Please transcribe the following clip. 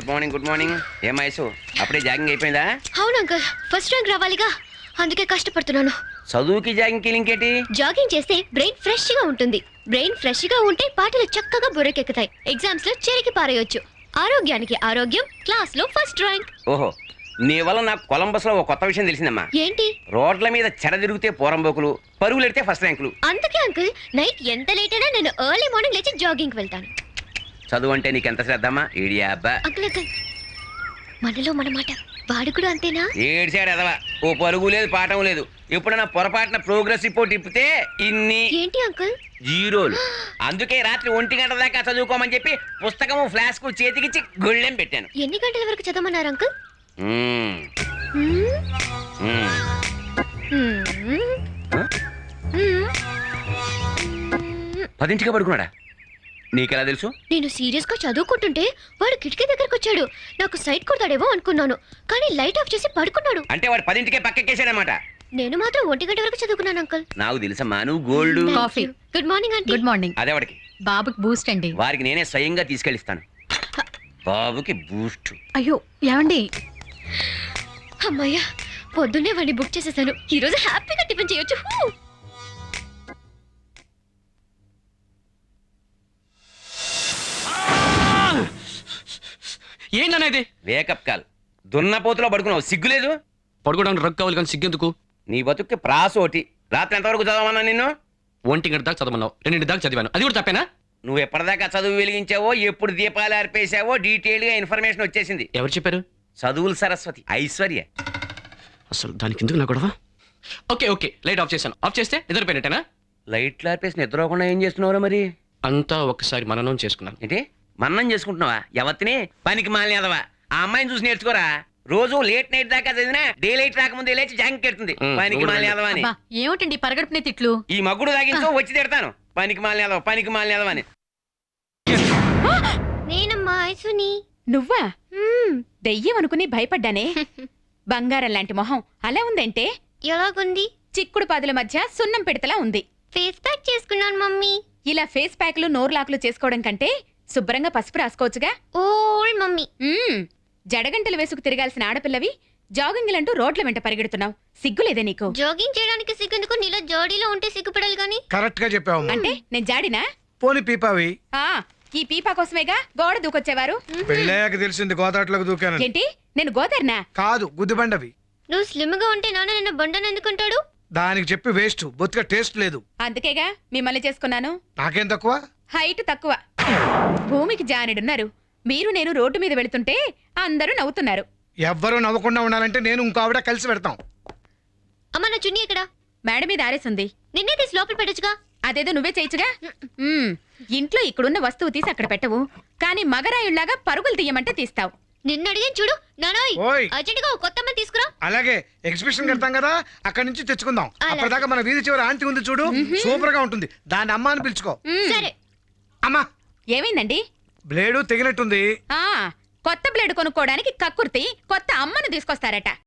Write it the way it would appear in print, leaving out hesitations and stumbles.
Good morning ఏం మైసు అప్పుడే jogging అయిపోయిందా? అవును అంకుల్, ఫస్ట్ ర్యాంక్ రావాలిగా, అందుకే కష్టపడుతున్నాను. చదువుకి జాగింగ్కి లింక్ ఏంటి? జాగింగ్ చేస్తే బ్రెయిన్ ఫ్రెష్ గా ఉంటుంది. బ్రెయిన్ ఫ్రెష్ గా ఉంటే పాటలు చక్కగా బుర్రకెక్కుతాయి. ఎగ్జామ్స్ లో చెరికి పారేయొచ్చు. ఆరోగ్యానికి ఆరోగ్యం, క్లాస్ లో ఫస్ట్ ర్యాంక్. ఓహో, నీ వల్ల నాకు కొలంబస్ లో ఒక కొత్త విషయం తెలిసిందమ్మా. ఏంటి? రోడ్ల మీద చెడ తిరిగితే పోరంబోకులు, పరుగులు ఎడితే ఫస్ట్ ర్యాంకులు. అందుకే అంకుల్, నైట్ ఎంత లేట్ అయినా నేను ఎర్లీ మార్నింగ్ లేచి జాగింగ్ వెళ్తాను. చదువు అంటే నీకు ఎంత శ్రద్ధమ్మా? ఏడియా అబ్బా. అంకుల్ అంకుల్, మనలో మన మాట, వాడు కూడా అంతేనా? ఏడ్చాడు ఎదవా, ఓ పరుగు లేదు పాఠం లేదు. ఎప్పుడన్నా పొరపాటున ప్రోగ్రెస్ రిపోర్ట్ ఇప్పితే ఇన్ని ఏంటి అంకుల్? జీరోలు. అందుకే రాత్రి 1 గంట దాకా చదువుకోమని చెప్పి పుస్తకము ఫ్లాస్క్ చేతికిచ్చి గొళ్ళెం పెట్టాను. ఎన్ని గంటల వరకు చదవమన్నారు అంకుల్? మ్మ్. మ్మ్. మ్మ్. మ్మ్. ఆ? మ్మ్. 10ంటికే పడుకున్నాడా? నీకెలా తెలుసు? నేను సీరియస్ గా చదువుకుంటుంటే వాడు కిటికీ దగ్గరకు వచ్చాడు. నాకు సైట్ కొడతాడేమో అనుకున్నాను, కానీ లైట్ ఆఫ్ చేసి పడుకున్నాడు. అంటే వాడు 10ంటికే పక్కెక్కేశాడనమాట. నేను మాత్రం 1 గంట వరకు చదువుకున్నాను అంకుల్. నాకు తెలుసమ్మా, నువ్వు gold. Coffee. Good morning aunty. Good morning. అదే వాడికి, బాబుకి బూస్ట్ అండి. వారికి నేనే స్వయంగా తీసుకెళ్ళిస్తాను. బాబుకి బూస్ట్. అయ్యో ఏమండి, అమ్మయ్యా, పొద్దున్నే వాడిని బుక్ చేసేసాను. ఈ రోజు హ్యాపీగా టిఫిన్ చేయొచ్చు. ఏంటనేది? Wake up call. దున్నపోతులో పడుకున్నావు, సిగ్గులేదు? పడుకోవడానికి రగ్ కావాలి కానీ సిగ్గెందుకు? నీ బతుక్కి ప్రాసోటి. రాత్రి ఎంతవరకు చదవమన్నా నిన్ను? 1 గంట దాకా చదవమన్నావు, 2 దాకా చదివాను. అది కూడా తప్పేనా? నువ్వు ఎప్పటిదాకా చదువు వెలిగించావో, ఎప్పుడు దీపాలు ఆర్పేశావో డీటెయిల్ గా ఇన్ఫర్మేషన్ వచ్చేసింది. ఎవరు చెప్పారు? చదువులు సరస్వతి ఐశ్వర్య. అసలు దానికి ఎందుకు నా గొడవ? ఓకే ఓకే, లైట్ ఆఫ్ చేశాను. ఆఫ్ చేస్తే నిద్రపోయినట్టేనా? లైట్లు ఆర్పేసి నిద్రపోకుండా ఏం చేస్తున్నావురా మరి? అంతా ఒక్కసారి మననం చేసుకున్నాను. ఏంటి మన్నం చేసుకుంటున్నావా? ఎవతిని పనికి మాలినదవా? ఆ అమ్మాయిని చూసి నేర్చుకోరా. రోజు లేట్ నైట్ దాకా చదివినా డే లైట్ రాకముందే లేచి జాంక్ కెడుతుంది. పనికి మాలినదవా అని. అబ్బా, ఏమిటండి పరగడుపునే తిట్లు? ఈ మగ్గుడు తాగించో వచ్చి తిడతాను. పనికి మాలినదవా, పనికి మాలినదవా అని. నేనమ్మా ఐసుని. నువ్వా? దెయ్యం అనుకుని భయపడ్డానే. బంగారం లాంటి మొహం అలా ఉందంటే ఎలాగుంది? చిక్కుడు పాదుల మధ్య సున్నం పిడతలా ఉంది. ఫేస్ ప్యాక్ చేసుకున్నాను మమ్మీ. ఇలా ఫేస్ ప్యాక్లు నోర్లాకులు చేసుకోవడం కంటే శుభ్రంగా పసుపు రాసుకోవచ్చుగా. Old mummy. జడగంటలు వేసుకు తిరగాల్సిన ఆడపిల్లవి జాగింగ్లంటూ రోడ్ల వెంట పరిగెడుతున్నావు. సిగ్గులేదే నీకు? జాగింగ్ చేయడానికి సిగ్గెందుకు? నీలో జోడీలో ఉంటే సిగ్గుపడాలి గాని. కరెక్ట్ గా చెప్పావు. అంటే నేను జాడినా? పోని పీపావి. ఈ పీపా కోసమేగా గోడ దూకొచ్చేవారు. పెళ్ళాక తెలిసింది గోదాట్లోకి దూకాను. ఏంటి, నేను గోదారినా? కాదు, గుద్దిబండవి. నువ్వు స్లిమ్ గా ఉంటే నాన్న నిన్న బండను ఎందుకుంటాడు? దానికి చెప్పి వేస్ట్, బొత్తిగా టేస్ట్ లేదు. అందుకేగా మిమ్మల్ని చేసుకున్నాను. నాకేం తక్కువ? హైట్ తక్కువ. భూమికి జానెడున్నారు. మీరు నేను రోడ్డు మీద వెళుతుంటే అందరూ నవ్వుతున్నారు. ఎవ్వరూ నవ్వకుండా ఉండాలంటే నేను ఇంకో ఆవిడ కలిసి పెడతాం. అమ్మ, నా చున్నీ ఎక్కడ? మేడ మీద ఆరేసుంది. నిన్నే తీసి లోపల పెట్టొచ్చుగా. అదేదో నువ్వే చేయొచ్చుగా. ఇంట్లో ఇక్కడున్న వస్తువు తీసి అక్కడ పెట్టవు, కానీ మగరాయుళ్లాగా పరుగులు తీయమంటే తీస్తావు. నిన్న అడిగాను చూడు. నానోయ్, ఓయ్. అర్జెంట్ గా కొత్త అమ్మని తీసుకురా. అలాగే ఎగ్జిబిషన్ కడతాం కదా, అక్కడి నుంచి తెచ్చుకుందాం. అలాగే. అప్పటిదాకా మన వీధి చివరి ఆంటీ ఉంది చూడు, సూపర్ గా ఉంటుంది. దాని అమ్మ అని పిలుచుకో. సరే. అమ్మా, ఏమైందండి? బ్లేడు తెగినట్టుంది. కొత్త బ్లేడ్ కొనుక్కోవడానికి కక్కుర్తి కొత్త అమ్మను తీసుకొస్తారట.